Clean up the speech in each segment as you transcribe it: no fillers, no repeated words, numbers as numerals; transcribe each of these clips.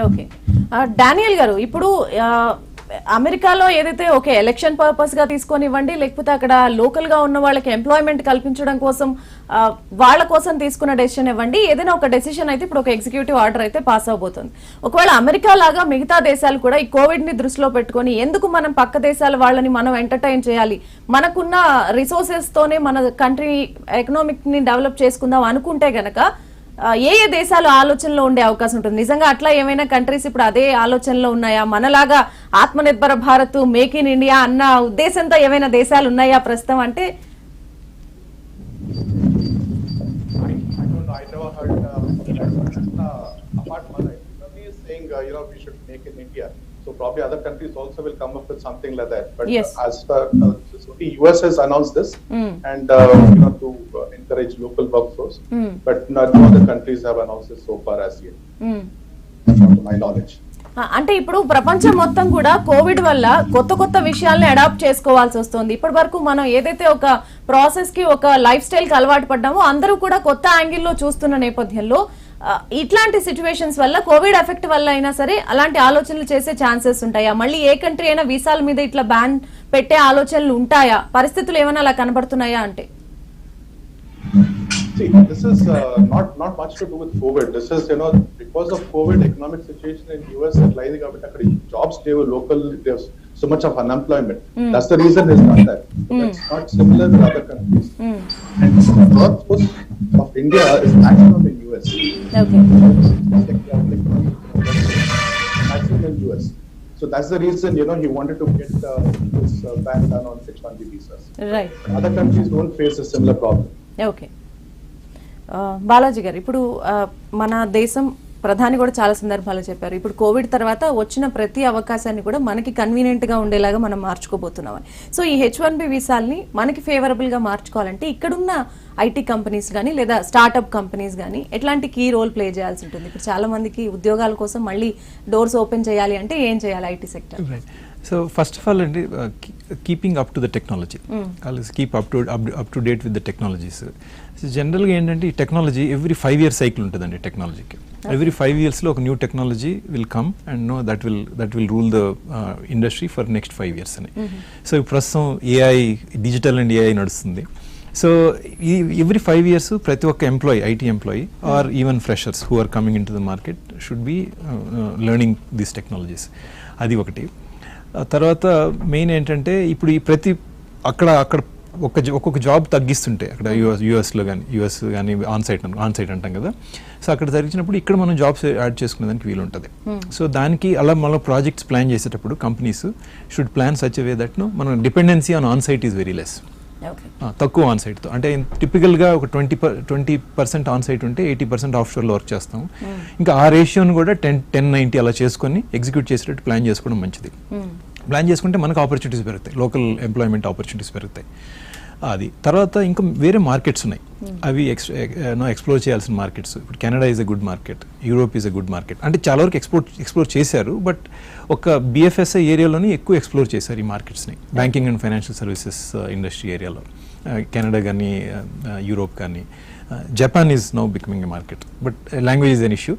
Okay. Daniel గారు, ఇప్పుడు అమెరికాలో ఏదైతే ఓకే ఎలక్షన్ పర్పస్ గా తీసుకొనివ్వండి, లేకపోతే అక్కడ లోకల్ గా ఉన్న వాళ్ళకి ఎంప్లాయ్మెంట్ కల్పించడం కోసం వాళ్ళ కోసం తీసుకున్న డెసిషన్ ఇవ్వండి, ఏదైనా ఒక డెసిషన్ అయితే ఇప్పుడు ఒక ఎగ్జిక్యూటివ్ ఆర్డర్ అయితే పాస్ అవబోతుంది. ఒకవేళ అమెరికా లాగా మిగతా దేశాలు కూడా ఈ కోవిడ్ ని దృష్టిలో పెట్టుకొని ఎందుకు మనం పక్క దేశాల వాళ్ళని మనం ఎంటర్టైన్ చేయాలి, మనకున్న రిసోర్సెస్ తోనే మన కంట్రీ ఎకనామిక్ ని డెవలప్ చేసుకుందాం అనుకుంటే గనక ఏ ఏ దేశాలు ఆలోచనలో ఉండే అవకాశం ఉంటుంది? నిజంగా అట్లా ఏమైనా కంట్రీస్ ఇప్పుడు అదే ఆలోచనలో ఉన్నాయా? మనలాగా Atmanirbhar Bharat, make in India అన్న ఉద్దేశంతో ఏమైనా దేశాలు ఉన్నాయా ప్రస్తుతం? అంటే So probably other countries also will come up with something like that. But yes. As far the US has announced this, and to encourage local workforce, but no other countries have announced this so far as yet, to my knowledge. అంటే ఇప్పుడు ప్రపంచం మొత్తం కూడా Covid వల్ల కొత్త కొత్త విషయాల్ని adapt చేసుకోవాల్సి వస్తుంది. ఇప్పటి వరకు మనం ఏదైతే ఒక ప్రాసెస్ కి, ఒక లైఫ్ స్టైల్ కి అలవాటు పడ్డామో అందరూ కూడా కొత్త యాంగిల్లో చూస్తున్న నేపథ్యంలో ఇట్లాంటి సిచ్యువేషన్స్ వల్ల, కోవిడ్ ఎఫెక్ట్ వల్ల అయినా సరే అలాంటి ఆలోచనలు చేసే ఛాన్సెస్ ఉంటాయా? మళ్ళీ ఏ కంట్రీ అయినా వీసాల మీద ఇట్లా బ్యాన్ పెట్టే ఆలోచనలు ఉంటాయా? పరిస్థితులు ఏమైనా అలా కనబడుతున్నాయా? అంటే See, this is not much to do with COVID. This is, because of COVID, economic situation in US is like jobs they were local. There's so much of unemployment. That's the reason it's not that. It's not similar with other countries. And the workforce of India is maximum in US. Okay. Maximum in US. So that's the reason, he wanted to get this ban done on H-1B visas. Right. Other countries don't face a similar problem. Okay. Balaji గారు, ఇప్పుడు మన దేశం ప్రధాని కూడా చాలా సందర్భాలు చెప్పారు, ఇప్పుడు కోవిడ్ తర్వాత వచ్చిన ప్రతి అవకాశాన్ని కూడా మనకి కన్వీనియంట్ గా ఉండేలాగా మనం మార్చుకోబోతున్నామని. సో ఈ H-1B వీసాల్ని మనకి ఫేవరబుల్ గా మార్చుకోవాలంటే ఇక్కడున్న ఐటీ కంపెనీస్ కానీ లేదా స్టార్ట్అప్ కంపెనీస్ కానీ ఎట్లాంటి కీ రోల్ ప్లే చేయాల్సి ఉంటుంది? ఇప్పుడు చాలా మందికి ఉద్యోగాల కోసం మళ్ళీ డోర్స్ ఓపెన్ చేయాలి అంటే ఏం చేయాలి IT sector? So first of all, keeping up to the technology, keep up to date with the technologies. So generally ఏంటంటే ఈ టెక్నాలజీ ఎవ్రీ 5 year సైకిల్ ఉంటుందండి టెక్నాలజీకి. ఎవ్రీ 5 years లో ఒక new technology will come and that will rule the industry for next 5 years అని. So ప్రస్తుతం AI, digital and AI నడుస్తుంది. So ఈ ఎవ్రీ 5 years ప్రతి ఒక్క employee, IT employee or even freshers who are coming into the market should be learning these technologies. అది ఒకటి. తర్వాత main ఏంటంటే ఇప్పుడు ఈ అక్కడ ఒక్కొక్క జాబ్ తగ్గిస్తుంటే అక్కడ యూఎస్లో కానీ ఆన్ సైట్ అంటాం కదా, సో అక్కడ తగ్గించినప్పుడు ఇక్కడ మనం జాబ్స్ యాడ్ చేసుకునేదానికి వీలు ఉంటుంది. సో దానికి అలా మళ్ళీ ప్రాజెక్ట్స్ ప్లాన్ చేసేటప్పుడు companies should plan such way that మన dependency on site is very less. తక్కువ ఆన్ సైట్తో అంటే టిపికల్గా ఒక 20% ఆన్ సైట్ ఉంటే 80% ఆఫ్ షోర్లో వర్క్ చేస్తాం. ఇంకా ఆ రేషియోని కూడా 10-90 అలా చేసుకొని ఎగ్జిక్యూట్ చేసేటట్టు ప్లాన్ చేసుకోవడం మంచిది. ప్లాన్ చేసుకుంటే మనకు ఆపర్చునిటీస్ పెరుగుతాయి, లోకల్ ఎంప్లాయ్మెంట్ ఆపర్చునిటీస్ పెరుగుతాయి. అది తర్వాత ఇంకా వేరే మార్కెట్స్ ఉన్నాయి, అవి ఎక్స్ప్లోర్ చేయాల్సిన మార్కెట్స్. ఇప్పుడు Canada is a good market, Europe is a good market. అంటే చాలా వరకు ఎక్స్ప్లోర్ చేశారు, బట్ ఒక బిఎఫ్ఎస్ఐ ఏరియాలోనే ఎక్కువ ఎక్స్ప్లోర్ చేశారు ఈ మార్కెట్స్ని, banking and financial services industry ఏరియాలో. కెనడా కానీ యూరోప్ కానీ. Japan is now becoming a market, but language is an issue.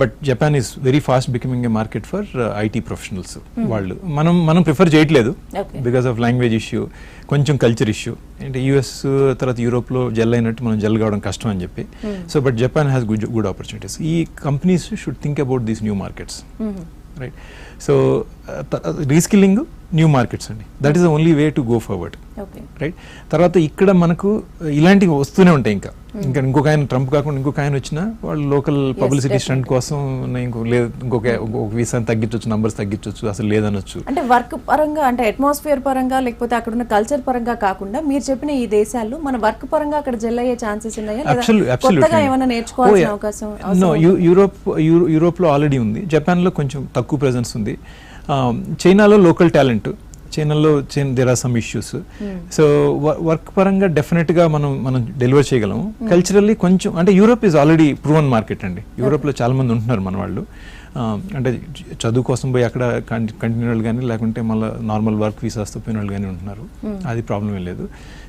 But Japan is very fast becoming a market for IT professionals. వాళ్ళు మనం ప్రిఫర్ చేయట్లేదు because of language issue, కొంచెం culture issue. అంటే US తర్వాత యూరోప్లో gel అయినట్టు మనం gel కావడం కష్టం అని చెప్పి. So but Japan has good opportunities. ఈ companies should think about these new markets, right? So reskilling, new markets అండి, that is the only way to go forward, right? తర్వాత ఇక్కడ మనకు ఇలాంటివి వస్తూనే ఉంటాయి. ఇంకా ఇంకొక ఆయన, ట్రంప్ కాకుండా ఇంకొక ఆయన వచ్చినా వాళ్ళు లోకల్ పబ్లిసిటీ స్టంట్ కోసం ఇంకొక వీసా తగ్గించవచ్చు, నంబర్స్ తగ్గించవచ్చు, అసలు లేదనొచ్చు. అంటే వర్క్ పరంగా, అంటే అట్మాస్ఫియర్ పరంగా, లేకపోతే అక్కడ ఉన్న కల్చర్ పరంగా కాకుండా మీరు చెప్పిన ఈ దేశాల్లో మన వర్క్ పరంగా అక్కడ జెల్ అయ్యే ఛాన్సెస్ ఉన్నాయా? కొత్తగా ఏమైనా నేర్చుకోవాల్సిన అవకాశం? యూరోప్లో ఆల్రెడీ ఉంది, జపాన్లో కొంచెం తక్కువ ప్రెజెన్స్ ఉంది. చైనాలో లోకల్ టాలెంట్, చైనాలో there are some issues. So work పరంగా డెఫినెట్గా మనం డెలివర్ చేయగలము. కల్చరల్లీ కొంచెం, అంటే Europe is already proven market అండి. యూరోప్లో చాలా మంది ఉంటున్నారు మన వాళ్ళు. అంటే చదువు కోసం పోయి అక్కడ కంటిన్యూ వాళ్ళు కానీ లేకుంటే మళ్ళీ నార్మల్ వర్క్ వీసాస్తో పోయిన వాళ్ళు కానీ ఉంటున్నారు. అది ప్రాబ్లం ఏం లేదు.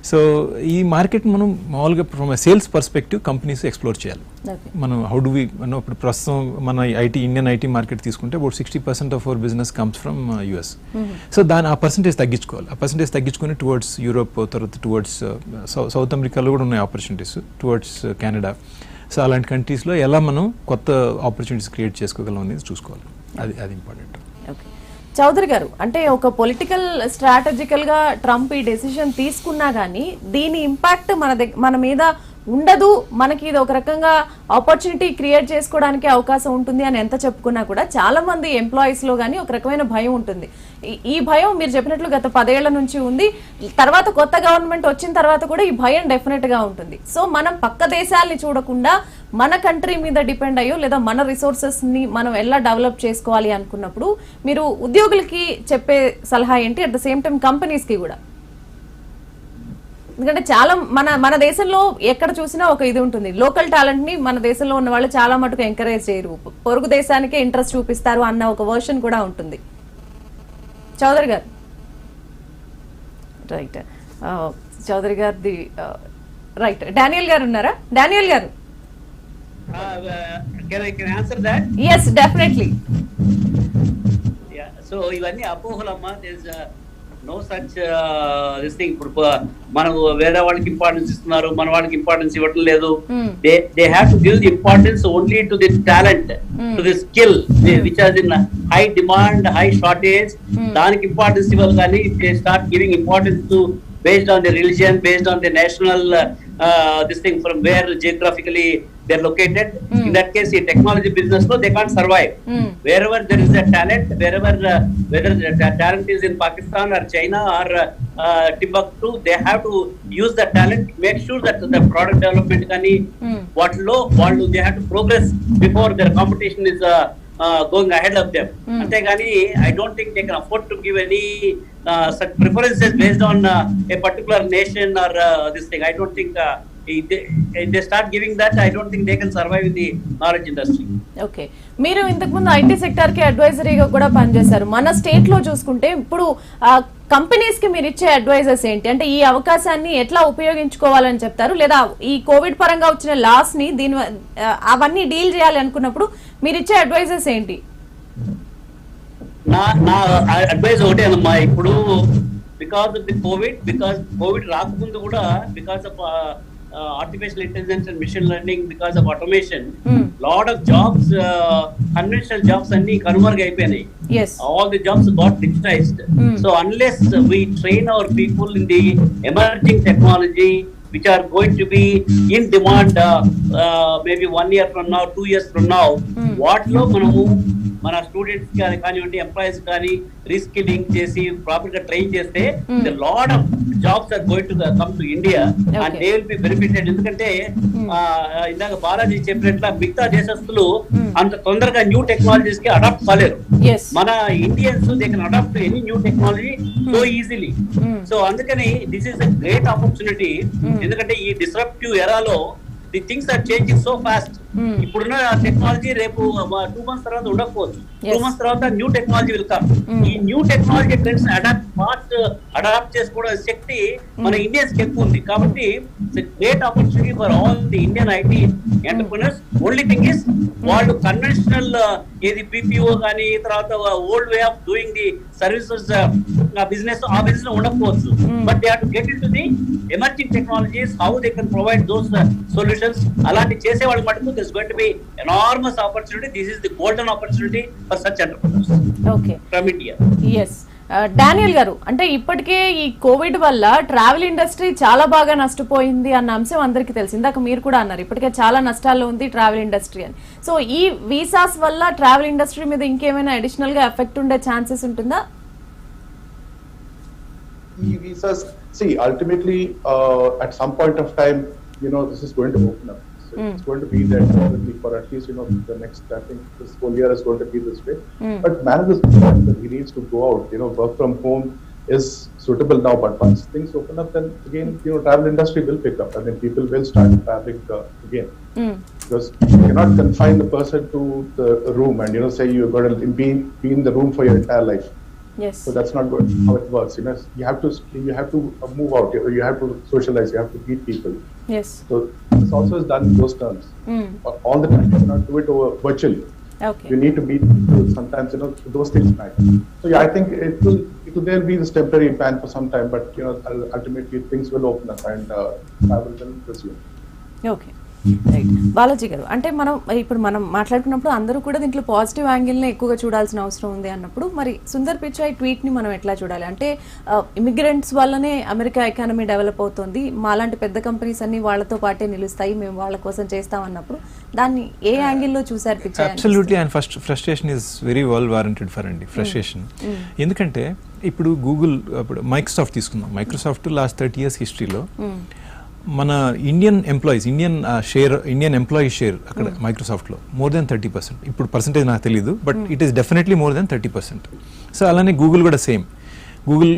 సో ఈ మార్కెట్ మనం మామూలుగా from sales perspective companies explore చేయాలి. మనం హౌ డు వి మనం ఇప్పుడు ప్రస్తుతం మన ఇండియన్ ఐటీ మార్కెట్ తీసుకుంటే about 60% of our business comes from US. So ఆ పర్సంటేజ్ తగ్గించుకోవాలి. ఆ పర్సంటేజ్ తగ్గించుకొని టువర్డ్స్ యూరోప్, తర్వాత టువర్డ్స్ సౌత్ అమెరికాలో కూడా ఉన్నాయి ఆపర్చునిటీస్, టువర్డ్స్ కెనడా. సో అలాంటి కంట్రీస్లో ఎలా మనం కొత్త ఆపర్చునిటీస్ క్రియేట్ చేసుకోగలం అనేది చూసుకోవాలి. అది ఇంపార్టెంట్. ఓకే చౌదరి గారు, అంటే ఒక పొలిటికల్ స్ట్రాటజికల్ గా ట్రంప్ ఈ డెసిషన్ తీసుకున్నా గానీ దీని ఇంపాక్ట్ మన మీద ఉండదు, మనకి ఇది ఒక రకంగా ఆపర్చునిటీ క్రియేట్ చేసుకోవడానికి అవకాశం ఉంటుంది అని ఎంత చెప్పుకున్నా కూడా చాలా మంది ఎంప్లాయీస్ లో గానీ ఒక రకమైన భయం ఉంటుంది. ఈ భయం మీరు చెప్పినట్లు గత 10 ఏళ్ల నుంచి ఉంది. తర్వాత కొత్త గవర్నమెంట్ వచ్చిన తర్వాత కూడా ఈ భయం డెఫినెట్ గా ఉంటుంది. సో మనం పక్క దేశాలని చూడకుండా మన కంట్రీ మీద డిపెండ్ అయ్యో లేదా మన రిసోర్సెస్ ని మనం ఎలా డెవలప్ చేసుకోవాలి అనుకున్నప్పుడు మీరు ఉద్యోగులకి చెప్పే సలహా ఏంటి? At the same time companies కి కూడా, ఎందుకంటే చాలా మన దేశంలో ఎక్కడ చూసినా ఒక ఇది ఉంటుంది, లోకల్ టాలెంట్ ని మన దేశంలో ఉన్న వాళ్ళు చాలా మటుకు ఎంకరేజ్ చేయరు, పొరుగు దేశానికే ఇంట్రెస్ట్ చూపిస్తారు అన్న ఒక వర్షన్ కూడా ఉంటుంది. చౌదరి గారు, రైట్, చౌదరి గారిది రైట్. డానియల్ గారు ఉన్నారా? డానియల్ గారు, can I answer that? yes definitely. Yeah, so ఇవన్నీ అపోహలమ్మా. there's no such this thing. ఇప్పుడు మనం వేరే వాళ్ళకి ఇంపార్టెన్స్ ఇస్తున్నారు, మన వాళ్ళకి ఇంపార్టెన్స్ ఇవ్వటం లేదు. they have to give the importance only to the talent, to the skill which is in high demand, high shortage. దానికి ఇంపార్టెన్స్ ఇవ్వాలి. కానీ they start giving importance to based on the religion, based on the national this thing from where geographically they're located. In that case, the technology business, no, they can't survive. Wherever there is a talent, wherever whether the talent is in Pakistan or China or Timbuktu, they have to use the talent, make sure that the product development kani what low, they have to progress before their competition is going ahead of them. Antegani, I don't think they can afford to give any such preferences based on a particular nation or this thing. I don't think if they start giving that, I don't think they can survive in the knowledge industry. Okay, మీరు ఇంతకు ముందు IT sector కి అడ్వైజరీగా కూడా పనిచేశారు. మన state లో చూసుకుంటే ఇప్పుడు కంపెనీస్ కి మీరు ఇచ్చే అడ్వైజర్స్ ఏంటి? అంటే ఈ అవకాశాన్ని ఎట్లా ఉపయోగించుకోవాలని చెప్తారు, లేదా ఈ కోవిడ్ పరంగా వచ్చిన లాస్ ని దీని అవన్నీ డీల్ చేయాలి అనుకున్నప్పుడు మీరు ఇచ్చే అడ్వైజర్స్ ఏంటి? నా అడ్వైజ్ ఒకటేనమ్మా. ఇప్పుడు బికాస్ ఆఫ్ ది కోవిడ్ రాకముందు కూడా because of artificial intelligence and machine learning, because of automation, lot of jobs, conventional jobs anni kanumarga ayipoyanayi. Yes, all the jobs got digitized. So unless we train our people in the emerging technology which are going to be in demand maybe 1 year from now, 2 years from now, what lo manamu మన students కానివ్వండి, employees కానీ reskilling చేసి proper గా train చేస్తే the lot of jobs are going to come to India and they will be benefited. ఎందుకంటే ఇందాక బాలాజీ చెప్పినట్ల మిగతా దేశస్తులు అంత తొందరగా న్యూ టెక్నాలజీస్ కి అడాప్ట్ కాలేరు. మన Indians they can adapt any new technology so easily. So అందుకని this is a great opportunity. ఎందుకంటే ఈ డిస్రప్టివ్ ఎరాలో the things are changing so fast. ఇప్పుడున్న టెక్నాలజీ రేపు 2 months తర్వాత ఉండకపోవచ్చు. 2 months తర్వాత న్యూ టెక్నాలజీ విల్ కమ్. ఈ న్యూ టెక్నాలజీ ట్రెండ్స్ అడాప్ట్ చేసుకోవడం శక్తి మన ఇండియన్స్ కి ఎక్కువ ఉంది. కాబట్టి great opportunity for all the Indian IT entrepreneurs. Only thing is వాళ్ళు కన్వెన్షనల్ ఏది పిపిఓ కానీ తర్వాత old way of doing the services business ఆ బిజినెస్ ఉండకపోవచ్చు. But they have to get into the emerging technologies, how they can provide those solutions. అలాంటి చేసే వాళ్ళ మటుకు there's going to be enormous opportunity. This is the golden opportunity for such entrepreneurs. Okay, from India. Yes. Daniel గారు, అంటే ఇప్పటికే ఈ Covid వల్ల travel industry చాలా బాగా నష్టపోయింది అన్న అంశం అందరికీ తెలిసింది. ఇందాక మీరు కూడా అన్నారు ఇప్పటికే చాలా నష్టాల్లో ఉంది ట్రావెల్ ఇండస్ట్రీ అని. సో ఈ వీసాస్ వల్ల ట్రావెల్ ఇండస్ట్రీ మీద ఇంకేమైనా అడిషనల్ గా ఎఫెక్ట్ ఉండే ఛాన్సెస్ ఉంటుందా? ఈ visas, see, ultimately at some point of time, this is going to open up. So it's going to be there probably for at least the next, I think this whole year is going to be this way. But man is he needs to go out, work from home, is suitable now, but once things open up, then again, travel industry will pick up. I mean, people will start traveling again. Because you cannot confine the person to the room and, say you're going to be in the room for your entire life. Yes. So that's not good how it works. You have to move out. You have to socialize. You have to meet people. Yes. So this also is done in those terms. All the time. You cannot do it over virtually. Okay. You need to meet people. Sometimes those things matter. So yeah, I think there'll be this temporary ban for some time, but ultimately things will open up and travel will resume. Okay, right. Balaji గారు, అంటే మనం మాట్లాడుకున్నప్పుడు అందరూ కూడా దీంట్లో positive యాంగిల్ని ఎక్కువగా చూడాల్సిన అవసరం ఉంది అన్నప్పుడు, మరి సుందర్ పిచాయ్ ట్వీట్ని మనం ఎట్లా చూడాలి? అంటే ఇమిగ్రెంట్స్ వల్లనే అమెరికా ఎకానమీ డెవలప్ అవుతుంది, మాలాంటి పెద్ద కంపెనీస్ అన్ని వాళ్ళతో పాటే నిలుస్తాయి, మేము వాళ్ళ కోసం చేస్తాం అన్నప్పుడు దాన్ని ఏ యాంగిల్లో చూసారు Pichai? Absolutely. And first frustration is very well warranted for అండి ఫ్రస్ట్రేషన్. ఎందుకంటే ఇప్పుడు గూగుల్, ఇప్పుడు మైక్రోసాఫ్ట్ తీసుకుందాం. మైక్రోసాఫ్ట్ లాస్ట్ 30 years హిస్టరీలో మన ఇండియన్ ఎంప్లాయీ షేర్ అక్కడ మైక్రోసాఫ్ట్లో మోర్ దెన్ 30%. ఇప్పుడు పర్సంటేజ్ నాకు తెలియదు, but it is definitely more than 30%. So అలానే గూగుల్ కూడా సేమ్,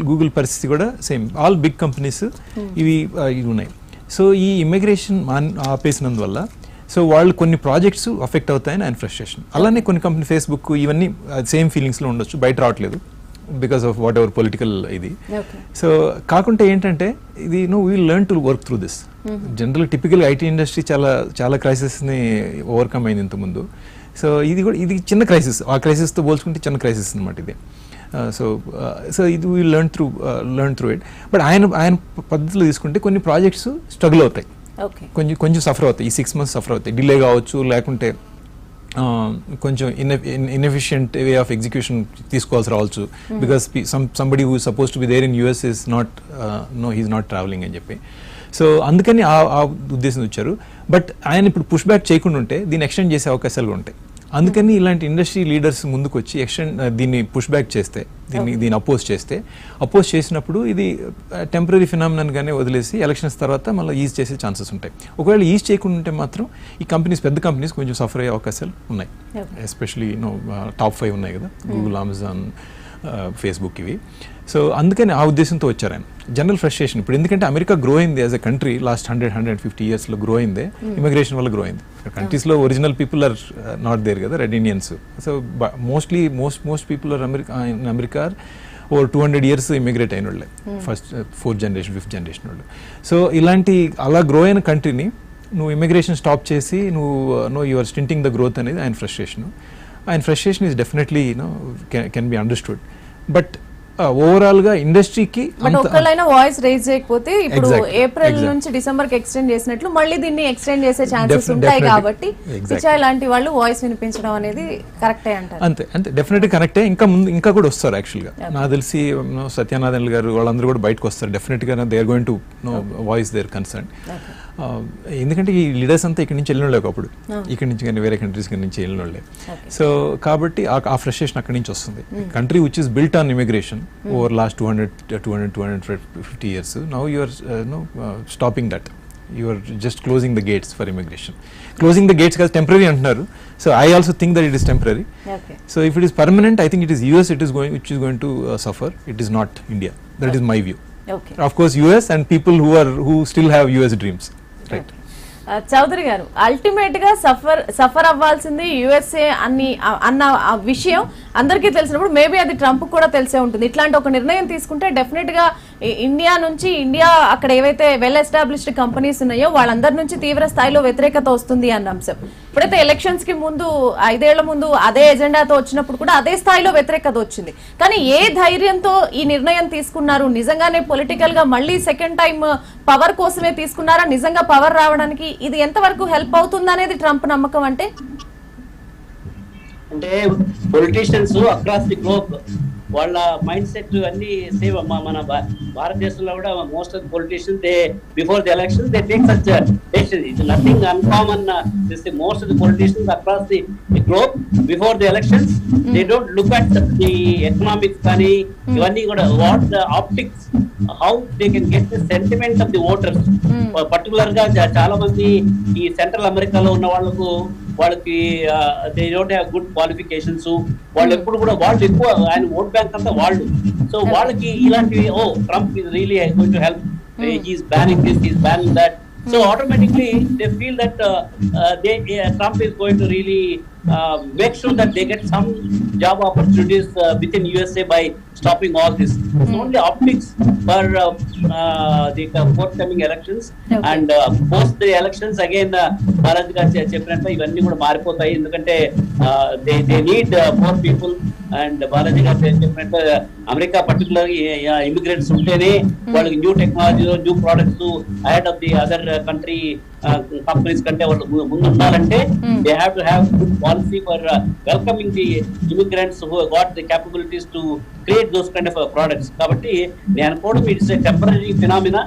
గూగుల్ పరిస్థితి కూడా సేమ్. ఆల్ బిగ్ కంపెనీస్ ఇవి ఉన్నాయి. సో ఈ ఇమిగ్రేషన్ ఆపేసినందువల్ల సో వాళ్ళు కొన్ని ప్రాజెక్ట్స్ అఫెక్ట్ అవుతాయని ఆయన ఫ్రస్ట్రేషన్. అలానే కొన్ని కంపెనీ ఫేస్బుక్ ఇవన్నీ సేమ్ ఫీలింగ్స్లో ఉండొచ్చు, బయట రావట్లేదు because of whatever political ఇది. సో కాకుంటే ఏంటంటే ఇది we'll learn to work through this. General typical IT industry చాలా క్రైసిస్ని ఓవర్కమ్ అయింది ఇంతకుముందు. సో ఇది చిన్న క్రైసిస్, ఆ క్రైసిస్తో పోల్చుకుంటే చిన్న క్రైసిస్ అనమాట ఇది. సో ఇది we'll learn through it. But ఆయన పద్ధతిలో తీసుకుంటే కొన్ని ప్రాజెక్ట్స్ స్ట్రగుల్ అవుతాయి, కొంచెం సఫర్ అవుతాయి. ఈ 6 months సఫర్ అవుతాయి, డిలే కావచ్చు, లేకుంటే కొంచెం ఇన్ఎఫిషియంట్ వే ఆఫ్ ఎగ్జిక్యూషన్ తీసుకోవాల్సి రావచ్చు. Because somebody who suppose to be there in US is not he's not travelling అని చెప్పి. సో అందుకని ఆ ఉద్దేశం వచ్చారు. బట్ ఆయన ఇప్పుడు పుష్ బ్యాక్ చేయకుండా ఉంటే దీన్ని ఎక్స్టెండ్ చేసే అవకాశాలు ఉంటాయి. అందుకని ఇలాంటి ఇండస్ట్రీ లీడర్స్ ముందుకు వచ్చి దీన్ని పుష్ బ్యాక్ చేస్తే, దీన్ని అపోజ్ చేసినప్పుడు ఇది టెంపరీ ఫినామినన్ గానే వదిలేసి ఎలక్షన్స్ తర్వాత మళ్ళీ ఈజ్ చేసే ఛాన్సెస్ ఉంటాయి. ఒకవేళ ఈజ్ చేయకుండా ఉంటే మాత్రం ఈ పెద్ద కంపెనీస్ కొంచెం సఫర్ అయ్యే అవకాశాలు ఉన్నాయి. ఎస్పెషలీ టాప్ 5 ఉన్నాయి కదా, గూగుల్, అమెజాన్, ఫేస్బుక్ ఇవి. సో అందుకని ఆ ఉద్దేశంతో వచ్చారు ఆయన. జనరల్ ఫ్రస్ట్రేషన్ ఇప్పుడు, ఎందుకంటే అమెరికా గ్రో అయింది యాజ్ అ కంట్రీ లాస్ట్ 100-150 yearsలో గ్రో అయింది, ఇమిగ్రేషన్ వల్ల గ్రో అయింది. కంట్రీస్లో original people are not there కదా, red Indians. So most people are America over 200 years immigrate అయిన వాళ్ళే, first 4th generation 5th generation వాళ్ళు. సో అలా గ్రో అయిన కంట్రీని నువ్వు ఇమిగ్రేషన్ స్టాప్ చేసి యు ఆర్ స్టింటింగ్ ద గ్రోత్ అనేది ఆయన frustration is definitely can be understood. But overall గా ఇండస్ట్రీకి ఒక్కళ్ళైనా వాయిస్ రైజ్ చేయకపోతే ఇప్పుడు ఏప్రిల్ నుంచి డిసెంబర్ కి ఎక్స్టెండ్ చేసినట్లు మళ్ళీ దీన్ని ఎక్స్టెండ్ చేసే ఛాన్సెస్ ఉంటాయి. కాబట్టి పిచాయ్ లాంటి వాళ్ళు వాయిస్ వినిపించడం అనేది కరెక్టే అంటారు. అంతే డెఫినెట్లీ కరెక్టే. ఇంకా కూడా వస్తారు. యాక్చువల్ గా నాకు తెలిసి సత్యనారాయణ గారు వాళ్ళందరూ కూడా బయటకు వస్తారు డెఫినెట్ గా. They are going to voice their concern. ఎందుకంటే ఈ లీడర్స్ అంతా ఇక్కడి నుంచి వెళ్ళిన వాళ్ళే, అప్పుడు ఇక్కడి నుంచి కానీ వేరే కంట్రీస్ నుంచి వెళ్ళిన వాళ్ళే. సో కాబట్టి ఆ ఫ్రస్ట్రేషన్ అక్కడి నుంచి వస్తుంది. Country which is built on immigration over last 200-250 years, now you are stopping that. You are just closing the gates for immigration. Closing the gates because temporary antunaru. So I also think that it is temporary. Okay. So if it is permanent, I think it is US which is going to suffer. It is not India. That is my view. Okay. Of course US and people who still have US dreams. Right. Chaudhary గారు, ultimate గా suffer అవ్వాల్సింది USA అన్న విషయం అందరికీ తెలిసినప్పుడు maybe అది Trump కూడా తెలిసే ఉంటుంది. ఇట్లాంటి ఒక నిర్ణయం తీసుకుంటే డెఫినెట్ గా ఇండియా అక్కడ ఏవైతే వెల్ ఎస్టాబ్లిష్డ్ కంపెనీస్ ఉన్నాయో వాళ్ళందరి నుంచి తీవ్ర స్థాయిలో వ్యతిరేకత వస్తుంది అన్న అంశం. ఇప్పుడైతే ఎలక్షన్స్ కి ముందు 5 ఏళ్ల ముందు అదే ఎజెండాతో వచ్చినప్పుడు కూడా అదే స్థాయిలో వ్యతిరేకత వచ్చింది. కానీ ఏ ధైర్యంతో ఈ నిర్ణయం తీసుకున్నారు? నిజంగానే పొలిటికల్ గా మళ్ళీ సెకండ్ టైం పవర్ కోసమే తీసుకున్నారా? నిజంగా పవర్ రావడానికి ఇది ఎంతవరకు హెల్ప్ అవుతుంది అనేది ట్రంప్ నమ్మకం? అంటే పొలిటీషియన్స్ అక్రాస్ ది గ్లోబ్ వాళ్ళ మైండ్ సెట్ అన్ని సేమ్ అమ్మా. మన భారతదేశంలో కూడా most of the politicians before the election they take such decision. It's nothing uncommon. Most of the politicians across the globe before the elections they don't look at the economics కానీ ఇవన్నీ కూడా what the optics, how they can get the sentiment of the voters. Particular గా చాలా మంది ఈ central అమెరికాలో ఉన్న వాళ్ళకు వాళ్ళకి they don't have good qualifications, వాళ్ళు ఎప్పుడు కూడా వాళ్ళు ఎక్కువ ఆయన ఓట్ బ్యాంక్ అంతా వాళ్ళు. సో వాళ్ళకి ఇలాంటివి Trump is really going to help, he's banning this, he's banning that. So automatically they feel that Trump is going to really make sure that they get some job opportunities within USA by stopping all this. It's only optics for the forthcoming elections. Okay. And post the elections again, Balaji garu చెప్పినట్టు ఇవన్నీ కూడా మారిపోతాయి. ఎందుకంటే they need more people. And Balaji garu చెప్పినట్టు America particular immigrants ఉంటేనే వాళ్ళకి new technology, new products ahead of the other country companies కంటే వాళ్ళు ముందు ఉండాలంటే they have to have good policy for welcoming the immigrants who got the capabilities to create those kind of products. కాబట్టి నేను అనుకోవడం it's a temporary phenomena.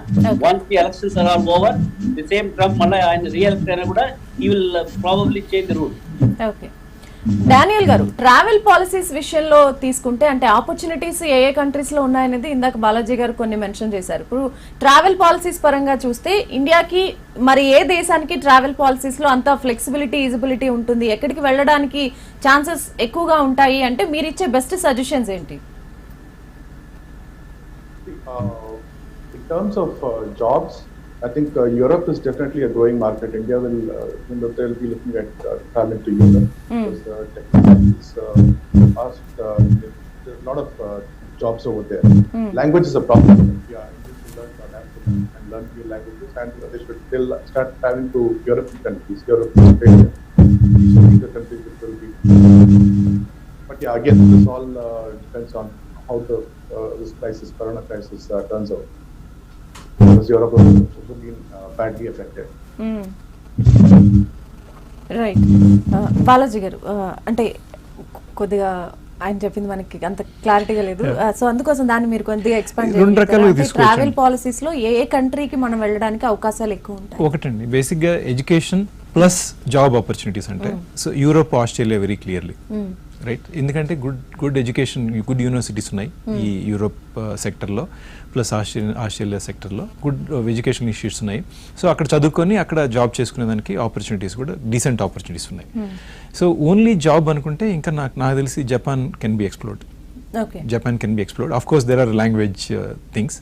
Once the elections are all over, the same Trump మళ్ళీ ఆయన రియల్ అయినా కూడా he will probably change the rule. Okay, Daniel గారు, travel policies విషయంలో తీసుకుంటే అంటే ఆపర్చునిటీస్ ఏ కంట్రీస్ లో ఉన్నాయనేది ఇందాక బాలాజీ గారు కొన్ని మెన్షన్ చేశారు. ఇప్పుడు ట్రావెల్ పాలసీస్ పరంగా చూస్తే ఇండియాకి మరి ఏ దేశానికి ట్రావెల్ పాలసీస్ లో అంత ఫ్లెక్సిబిలిటీ, ఈజిబిలిటీ ఉంటుంది, ఎక్కడికి వెళ్ళడానికి ఛాన్సెస్ ఎక్కువగా ఉంటాయి అంటే మీరు ఇచ్చే బెస్ట్ సజెషన్స్ ఏంటి? In terms of jobs, I think Europe is definitely a growing market. India will, they'll be looking at traveling to Europe because technologies there's a lot of jobs over there. Language is a problem. Yeah, Indians should learn to adapt and learn new languages, and they'll start traveling to European countries, Europe, Australia. So the countries it will be. But yeah, again, this all depends on how this crisis, Corona crisis, turns out. Because Europe has been badly affected. Right, Balaji గారు, అంటే కొద్దిగా ఆయన చెప్పింది మనకి అంత క్లారిటీగా లేదు, so అందుకోసం దాన్ని మీరు కొద్దిగా ఎక్స్పాండ్ చేయండి. ట్రావెల్ పాలసీస్ లో ఏ కంట్రీకి మనం వెళ్ళడానికి అవకాశాలు ఎక్కువ ఉంటాయి? ఒకటండి, బేసిక్ గా ఎడ్యుకేషన్ ప్లస్ జాబ్ ఆపర్చునిటీస్ అంటే so Europe, Australia very clearly right. ఎందుకంటే గుడ్ ఎడ్యుకేషన్, గుడ్ యూనివర్సిటీస్ ఉన్నాయి ఈ యూరోప్ సెక్టర్లో, ప్లస్ ఆస్ట్రేలియా సెక్టర్లో గుడ్ ఎడ్యుకేషన్ ఇన్స్టిట్యూట్స్ ఉన్నాయి. సో అక్కడ చదువుకొని అక్కడ జాబ్ చేసుకునే దానికి ఆపర్చునిటీస్ కూడా డీసెంట్ ఆపర్చునిటీస్ ఉన్నాయి. సో ఓన్లీ జాబ్ అనుకుంటే ఇంకా నాకు తెలిసి Japan can be explored. Japan can be explored. Of course, there are language things,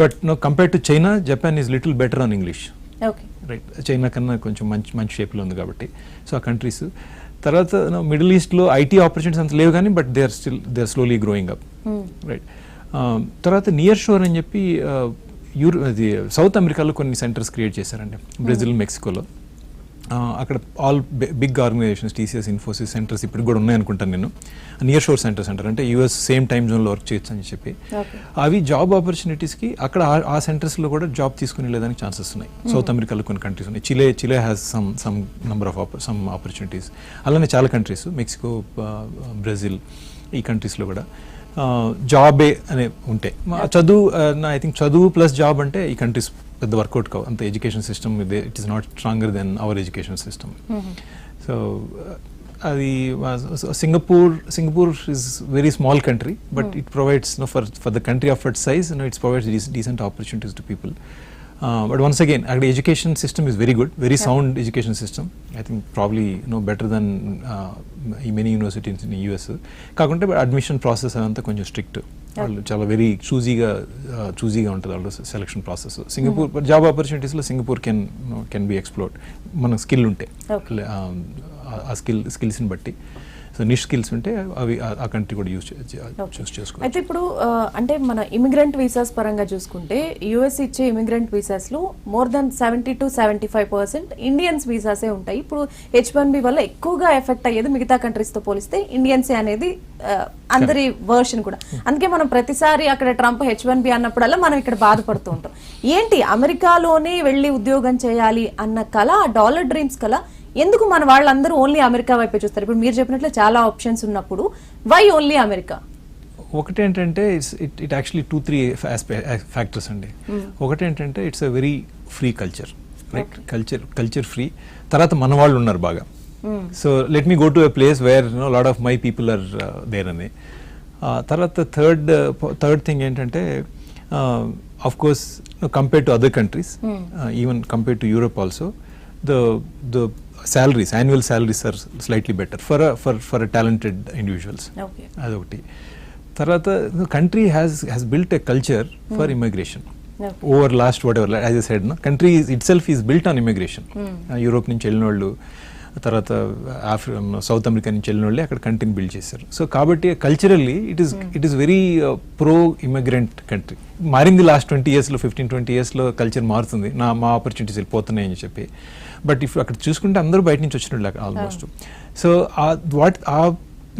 but no, compared to China, Japan is little better on English. Okay. Right. China కన్నా కొంచెం మంచి షేప్లో ఉంది కాబట్టి. సో ఆ కంట్రీస్ తర్వాత మిడిల్ ఈస్ట్లో IT opportunities అంత లేవు కానీ but they are slowly growing up. Right. తర్వాత నియర్ షోర్ అని చెప్పి అది సౌత్ అమెరికాలో కొన్ని సెంటర్స్ క్రియేట్ చేశారండి, బ్రెజిల్, మెక్సికోలో. అక్కడ all big organisations, TCS, Infosys centres ఇప్పుడు కూడా ఉన్నాయనుకుంటాను నేను. నియర్ షోర్ సెంటర్స్ అంటారు, అంటే యూఎస్ సేమ్ టైమ్ జోన్లో వర్క్ చేయొచ్చు అని చెప్పి. అవి జాబ్ ఆపర్చునిటీస్కి అక్కడ ఆ సెంటర్స్లో కూడా జాబ్ తీసుకుని వెళ్ళేదానికి ఛాన్సెస్ ఉన్నాయి. సౌత్ అమెరికాలో కొన్ని కంట్రీస్ ఉన్నాయి. Chile has some number of some opportunities. అలానే చాలా కంట్రీస్, మెక్సికో, బ్రెజిల్, ఈ కంట్రీస్లో కూడా జాబే అనే ఉంటాయి. చదువు, ఐ థింక్ చదువు ప్లస్ జాబ్ అంటే ఈ కంట్రీస్ పెద్ద వర్కౌట్ కావు. అంత education system it is not stronger than our education system. So అది Singapore is very small country, but it provides for the country of its size, its provides decent opportunities to people. But once again, the education system is very good, very sound education system. I think probably better than many universities in the US. Kakunte admission process ananta konచెం strict. వాళ్ళు చాలా very చూజీగా ఉంటుంది వాళ్ళ selection process. Singapore job ఆపర్చునిటీస్లో Singapore can be explored మన skill ఉంటే, ఆ స్కిల్స్ని బట్టి. సో నిష్ స్కిల్స్ ఉంటే అవి ఆ కంట్రీ కూడా చూస్ చేసుకోవాలి. అయితే ఇప్పుడు అంటే మన ఇమిగ్రెంట్ వీసాస్ పరంగా చూసుకుంటే యుఎస్ ఇచ్చే ఇమిగ్రెంట్ వీసాస్లో మోర్ దెన్ 70 to 75% ఇండియన్స్ వీసాసే ఉంటాయి. ఇప్పుడు H1B వల్ల ఎక్కువగా ఎఫెక్ట్ అయ్యేది మిగతా కంట్రీస్తో పోలిస్తే ఇండియన్సే అనేది అందరి వర్షన్ కూడా. అందుకే మనం ప్రతిసారి అక్కడ ట్రంప్ H1B అన్నప్పుడల్లా మనం ఇక్కడ బాధపడుతూ ఉంటాం. ఏంటి అమెరికాలోనే వెళ్ళి ఉద్యోగం చేయాలి అన్న కళ, ఆ డాలర్ డ్రీమ్స్ కళ ఎందుకు మన వాళ్ళందరూ ఓన్లీ అమెరికా వైపే చూస్తారు? ఇప్పుడు మీరు చెప్పినట్లు చాలా ఆప్షన్స్ ఉన్నప్పుడు వై ఓన్లీ అమెరికా? ఒకటి ఏంటంటే ఇట్ యాక్చువల్లీ 2-3 ఫ్యాక్టర్స్ అండి. ఒకటి ఏంటంటే it's a very free culture, right? Culture free. తర్వాత మన వాళ్ళు ఉన్నారు బాగా. So let me go to a place where lot of my people are there అని. తర్వాత థర్డ్ థింగ్ ఏంటంటే of course compare to other countries, even compare to Europe also, the salaries, annual salaries are slightly better for a talented individuals. Okay అదొకటి. తర్వాత country has built a culture for immigration. Over last whatever, as I said, no, country itself is built on immigration. Europe నుంచి వెళ్ళిన వాళ్ళు, తర్వాత south America నుంచి వెళ్ళిన వాళ్ళే అక్కడ కంట్రీని బిల్డ్ చేశారు. సో కాబట్టి culturally it is very pro immigrant country. మారింది లాస్ట్ 20 yearsలో, 15-20 yearsలో కల్చర్ మారుతుంది. మా ఆపర్చునిటీస్ వెళ్ళిపోతున్నాయని చెప్పి. బట్ ఇఫ్ అక్కడ చూసుకుంటే అందరూ బయట నుంచి వచ్చినట్టు ఆల్మోస్ట్. సో ఆ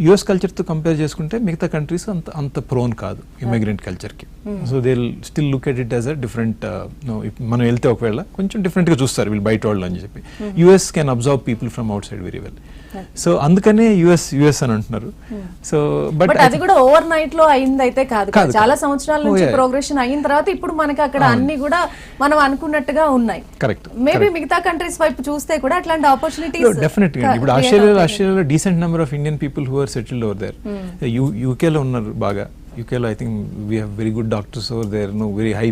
యుఎస్ కల్చర్తో కంపేర్ చేసుకుంటే మిగతా కంట్రీస్ అంత ప్రోన్ కాదు ఇమిగ్రెంట్ కల్చర్కి. So they still look at it as a different, మనం వెళ్తే ఒకవేళ కొంచెం డిఫరెంట్గా చూస్తారు వీళ్ళు బయట వాళ్ళు అని చెప్పి. US can observe people from out side very well. So అందుకనే యుఎస్ అని అంటున్నారు. సో బట్ అది కూడా ఓవర్ నైట్ లో అయింది అయితే కాదు కదా. చాలా సంవత్సరాల నుంచి ప్రోగ్రెషన్ అయిన తర్వాత ఇప్పుడు మనకి అక్కడ అన్ని కూడా మనం అనుకున్నట్టుగా ఉన్నాయి. కరెక్ట్. మేబీ మిగతా కంట్రీస్ వైపు చూస్తే కూడా అట్లాంటి ఆపర్చునిటీస్ డెఫినెట్గా. ఇప్పుడు ఆస్ట్రేలియాలో decent number of Indian people who are settled over there. యూకేలో ఉన్నారు బాగా. యూకేలో I think we have very good doctors over there, very high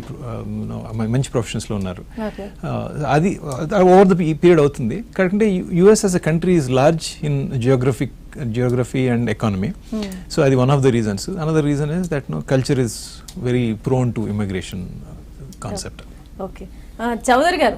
మంచి ప్రొఫెషన్స్లో ఉన్నారు. అది ఓవర్ ద పీరియడ్ అవుతుంది. కాకుంటే US as a country is large in geography and economy. So అది one of the reasons. Another reason is that culture is very prone to immigration concept. Okay Chaudhary గారు,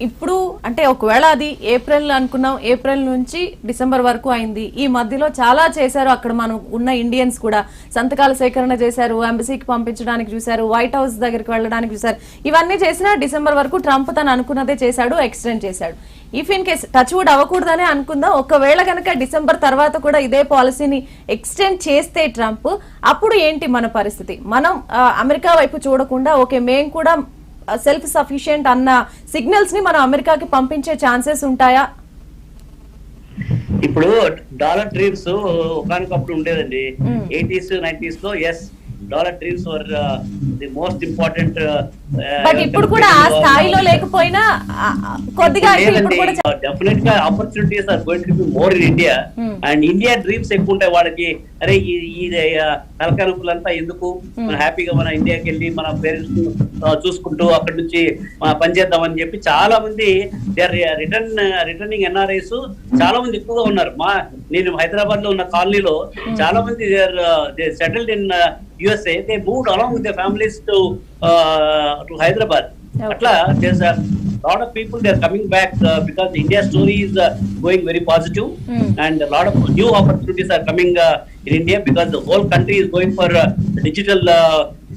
ఇప్పుడు అంటే ఒకవేళ అది ఏప్రిల్ అనుకున్నాం, April నుంచి డిసెంబర్ వరకు అయింది. ఈ మధ్యలో చాలా చేశారు. అక్కడ మనం ఉన్న ఇండియన్స్ కూడా సంతకాల సేకరణ చేశారు, ఎంబసీకి పంపించడానికి చూశారు, వైట్ హౌస్ దగ్గరికి వెళ్ళడానికి చూశారు. ఇవన్నీ చేసినా డిసెంబర్ వరకు ట్రంప్ తను అనుకున్నదే చేశాడు, ఎక్స్టెండ్ చేశాడు. If in case touch wood అవ్వకూడదనే అనుకుందాం, ఒకవేళ కనుక డిసెంబర్ తర్వాత కూడా ఇదే పాలసీని ఎక్స్టెండ్ చేస్తే ట్రంప్, అప్పుడు ఏంటి మన పరిస్థితి? మనం అమెరికా వైపు చూడకుండా ఓకే మేము కూడా సెల్ఫ్ సఫిషియెంట్ అన్న సిగ్నల్స్ ని మనం అమెరికాకి పంపించే ఛాన్సెస్ ఉంటాయా? ఇప్పుడు డాలర్ డ్రీమ్స్ ఒకనొకప్పుడు ఉండేదండి. 80s 90s లో ఎస్ dollar dreams were the most important. But ఇప్పుడు కూడా ఆ స్థాయిలో లేకపోయినా కొద్దిగా డెఫినెట్ గా opportunities are going to be more in India. And India dreams ఎక్కువ ఉంటాయి వాళ్ళకి. అరే ఈ తలకానొప్పులంతా ఎందుకు, మన హ్యాపీగా మన ఇండియాకి వెళ్ళి మన పేరెంట్స్ చూసుకుంటూ అక్కడి నుంచి పనిచేద్దామని చెప్పి చాలా మంది రిటర్నింగ్ ఎన్ఆర్ఐస్ చాలా మంది ఎక్కువగా ఉన్నారు. నేను హైదరాబాద్ లో ఉన్న కాలనీలో చాలా మంది they settled in USA. They moved along with their families to Hyderabad. Atla there's a lot of people, they are coming back because India story is going very positive. And a lot of new opportunities are coming in India because the whole country is going for digital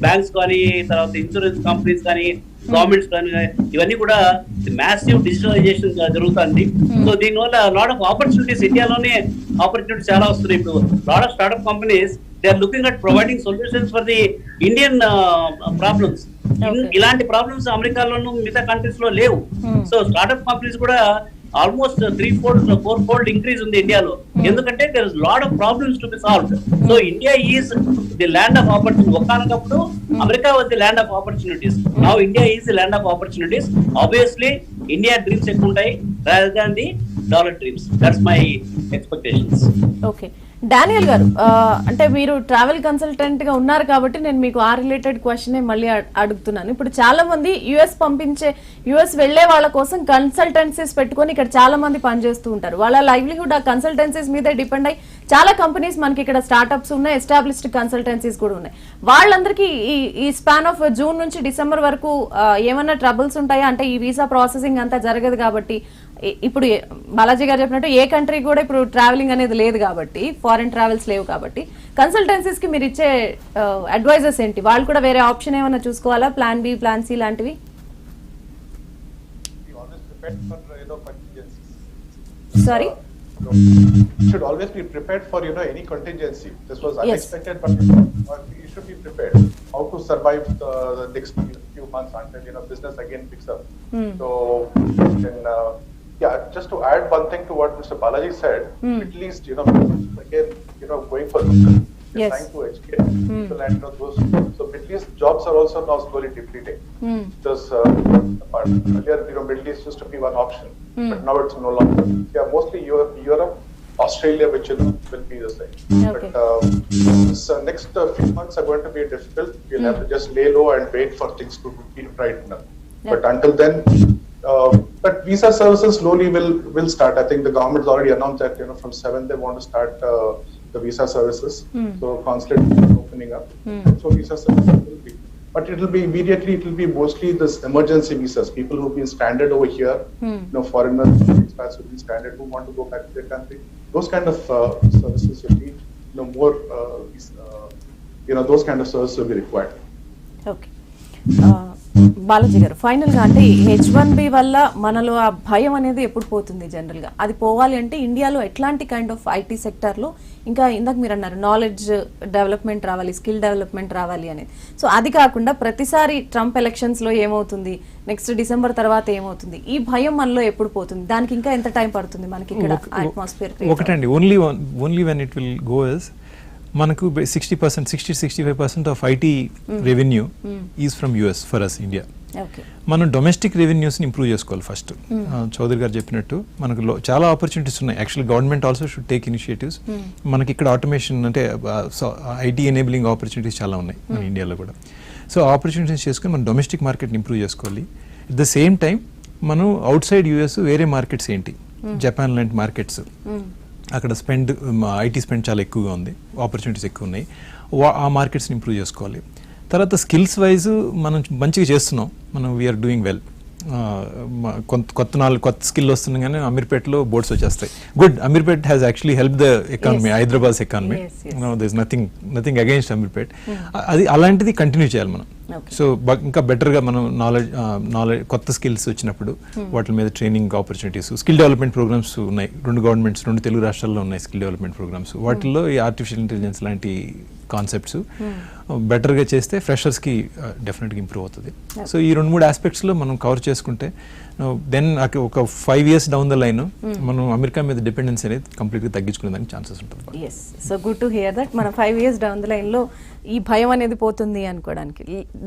banks కానీ, తర్వాత insurance companies కానీ, governments కానీ, ఇవన్నీ కూడా massive digitalization జరుగుతుంది. So దీనివల్ల lot of opportunities ఇండియాలోనే opportunities చాలా వస్తున్నాయి. ఇప్పుడు lot of startup companies they are looking at providing solutions for the Indian problems. ఇలాంటి ప్రాబ్లమ్స్ అమెరికాలోను మిగతా కంట్రీస్ లో లేవు. సో స్టార్ట్అప్ కంపెనీస్ కూడా ఆల్మోస్ట్ 3-4 4-fold ఇంక్రీజ్ ఉంది ఇండియాలో. ఎందుకంటే there is lot of problems to be solved. So India is the land of opportunity. ఒకనొకప్పుడు America was the land of opportunities. Now India is the land of opportunities. Obviously India dreams ఎక్కువ ఉంటాయి rather than the dollar dreams. That's my expectations. Okay Daniel గారు, అంటే మీరు travel consultant గా ఉన్నారు కాబట్టి నేను మీకు ఆ రిలేటెడ్ క్వశ్చన్ మళ్ళీ అడుగుతున్నాను. ఇప్పుడు చాలా మంది యుఎస్ వెళ్లే వాళ్ళ కోసం కన్సల్టెన్సీస్ పెట్టుకొని ఇక్కడ చాలా మంది పనిచేస్తూ ఉంటారు. వాళ్ళ లైవ్లీహుడ్ ఆ కన్సల్టెన్సీస్ మీదే డిపెండ్ అయ్యి చాలా కంపెనీస్ మనకి ఇక్కడ స్టార్ట్అప్స్ ఉన్నాయి, ఎస్టాబ్లిష్డ్ కన్సల్టెన్సీస్ కూడా ఉన్నాయి. వాళ్ళందరికీ ఈ స్పాన్ ఆఫ్ జూన్ నుంచి డిసెంబర్ వరకు ఏమన్నా ట్రబుల్స్ ఉంటాయా? అంటే ఈ వీసా ప్రాసెసింగ్ అంతా జరగదు కాబట్టి, ఇప్పుడు బాలాజీ గారు చెప్పినట్టు ఏ కంట్రీ కూడా ఇప్పుడు ట్రావెలింగ్ అనేది లేదు కాబట్టి, ఫారెన్ ట్రావెల్స్ లేవు కాబట్టి, కన్సల్టెన్సీస్ కి మీరు ఇచ్చే అడ్వైజర్స్ ఏంటి? వాళ్ళు కూడా వేరే ఆప్షన్ ఏమైనా చూసుకోవాలా, ప్లాన్ బి, ప్లాన్ సి లాంటివి? Sorry, you should always be prepared for any contingency. This was unexpected, but you should be prepared how to survive the next few months until business again picks up. So then just to add one thing to what Mr. Balaji said, at least again going for trying to educate people and those, so Middle East jobs are also now slowly depleting. Because earlier Middle East used to be one option, but now it's no longer. Mostly Europe, Australia, which will be the same. Okay. But this next few months are going to be difficult. We'll have to just lay low and wait for things to be right now. But until then, But visa services slowly will start. I think the government's already announced that from 7th they want to start the visa services. So consulate is opening up. So visa services will be. But it will be immediately. It will be mostly this emergency visas. People who've been stranded over here, foreigners, expats who've been stranded who want to go back to their country. Those kind of services will be, more. Those kind of services will be required. Okay Balaji గారు, final గా అంటే H1B వల్ల మనలో ఆ భయం అనేది ఎప్పుడు పోతుంది జనరల్ గా? అది పోవాలి అంటే ఇండియాలో ఎట్లాంటి కైండ్ ఆఫ్ ఐటీ సెక్టర్ లో, ఇంకా ఇందాక మీరు అన్నారు నాలెడ్జ్ డెవలప్మెంట్ రావాలి, స్కిల్ డెవలప్మెంట్ రావాలి అనేది. సో అది కాకుండా ప్రతిసారి ట్రంప్ ఎలక్షన్స్ లో ఏమవుతుంది, నెక్స్ట్ డిసెంబర్ తర్వాత ఏమవుతుంది, ఈ భయం మనలో ఎప్పుడు పోతుంది? దానికి ఇంకా ఎంత టైం పడుతుంది మనకి ఇక్కడ అట్మాస్ఫియర్? ఒకటండి, only when it will go is మనకు 60-65% of IT revenue is from US for us India. మనం డొమెస్టిక్ రెవెన్యూస్ని ఇంప్రూవ్ చేసుకోవాలి ఫస్ట్. చౌదరి గారు చెప్పినట్టు మనకు చాలా ఆపర్చునిటీస్ ఉన్నాయి. Actually government also should take initiatives. మనకి ఇక్కడ ఆటోమేషన్ అంటే ఐటీ ఎనేబులింగ్ ఆపర్చునిటీస్ చాలా ఉన్నాయి మన ఇండియాలో కూడా. సో ఆపర్చునిటీస్ చేసుకుని మనం డొమెస్టిక్ మార్కెట్ని ఇంప్రూవ్ చేసుకోవాలి. అట్ ద సేమ్ టైం మనం అవుట్ సైడ్ యుఎస్ వేరే మార్కెట్స్ ఏంటి, జపాన్ లాంటి మార్కెట్స్, అక్కడ ఐటీ స్పెండ్ చాలా ఎక్కువగా ఉంది, ఆపర్చునిటీస్ ఎక్కువ ఉన్నాయి, ఆ మార్కెట్స్ని ఇంప్రూవ్ చేసుకోవాలి. తర్వాత స్కిల్స్ వైజ్ మనం మంచిగా చేస్తున్నాం, మనం వీఆర్ డూయింగ్ వెల్. కొత్త స్కిల్ వస్తుంది కానీ అమీర్పేటలో బోర్డ్స్ వచ్చేస్తాయి. Good, Ameerpet has actually help the economy, Hyderabad economy. There is nothing against Ameerpet. అది అలాంటిది కంటిన్యూ చేయాలి మనం. సో ఇంకా బెటర్గా మనం నాలెడ్జ్ కొత్త స్కిల్స్ వచ్చినప్పుడు వాటి మీద training opportunities, skill development programmes ఉన్నాయి. 2 తెలుగు రాష్ట్రాల్లో ఉన్నాయి స్కిల్ డెవలప్మెంట్ ప్రోగ్రామ్స్. వాటిల్లో ఈ ఆర్టిఫిషియల్ ఇంటెలిజెన్స్ లాంటి కాన్సెప్ట్స్ బెటర్గా చేస్తే ఫ్రెషర్స్కి డెఫినెట్గా ఇంప్రూవ్ అవుతుంది. సో ఈ 2-3 ఆస్పెక్ట్స్లో మనం కవర్ చేసుకుంటే దెన్ ఒక 5 years డౌన్ ద లైన్ మనం అమెరికా మీద డిపెండెన్సీ అనేది కంప్లీట్గా తగ్గించుకునేదానికి ఛాన్సెస్ ఉంటుంది. Yes, so good to hear that. మన 5 years డౌన్ ద లైన్లో ఈ భయం అనేది పోతుంది అనుకోవడానికి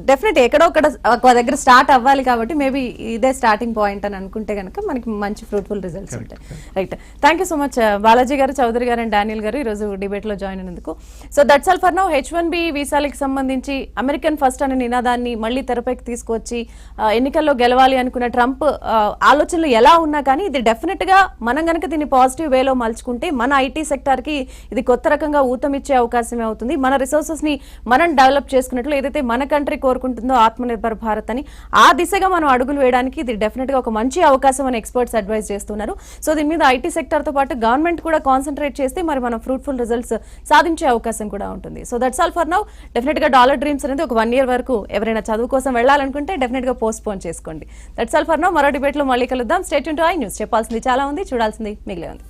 డెఫినెట్ ఎక్కడో ఒక దగ్గర స్టార్ట్ అవ్వాలి. కాబట్టి మేబీ ఇదే స్టార్టింగ్ పాయింట్ అని అనుకుంటే కనుక మనకి మంచి ఫ్రూట్ఫుల్ రిజల్ట్స్ ఉంటాయి. Right, thank you so much Balaji గారు, చౌదరి గారు అండ్ డానియల్ గారు ఈరోజు డిబేట్లో జాయిన్ అయినందుకు. So that's all for now. H1B వీసాలకి సంబంధించి అమెరికన్ ఫస్ట్ అనే నినాదాన్ని మళ్ళీ తెరపైకి తీసుకొచ్చి ఎన్నికల్లో గెలవాలి అనుకున్న ట్రంప్ ఆలోచనలు ఎలా ఉన్నా కానీ ఇది డెఫినెట్ గా మనం కనుక దీన్ని పాజిటివ్ వేలో మలుచుకుంటే మన ఐటీ సెక్టర్ కి ఇది కొత్త రకంగా ఊతమిచ్చే అవకాశమే అవుతుంది. మన రిసోర్సెస్ ని మనం డెవలప్ చేసుకున్నట్లు ఏదైతే మన కంట్రీ కోరుకుంటుందో ఆత్మనిర్భర్ భారత్ అని, ఆ దిశగా మనం అడుగులు వేయడానికి ఇది డెఫినెట్ గా ఒక మంచి అవకాశం అని ఎక్స్పర్ట్స్ అడ్వైజ్ చేస్తున్నారు. సో దీని మీద ఐటీ సెక్టర్ తో పాటు గవర్నమెంట్ కూడా కాన్సన్ట్రేట్ చేస్తే మరి మనం ఫ్రూట్ఫుల్ రిజల్ట్స్ సాధించే అవకాశం కూడా ఉంటుంది. So that's all for now. Definite గా డాలర్ డ్రీమ్స్ అనేది ఒక 1 year వరకు ఎవరైనా చదువు కోసం వెళ్ళాలనుకుంటే డెఫినెట్ గా పోస్ట్ పోన్ చేసుకోండి. That's all for now. మరో డిబేట్ లో మళ్ళీ కలుద్దాం. Stay tune to I news. చెప్పాల్సింది చాలా ఉంది, చూడాల్సింది మిగిలే ఉంది.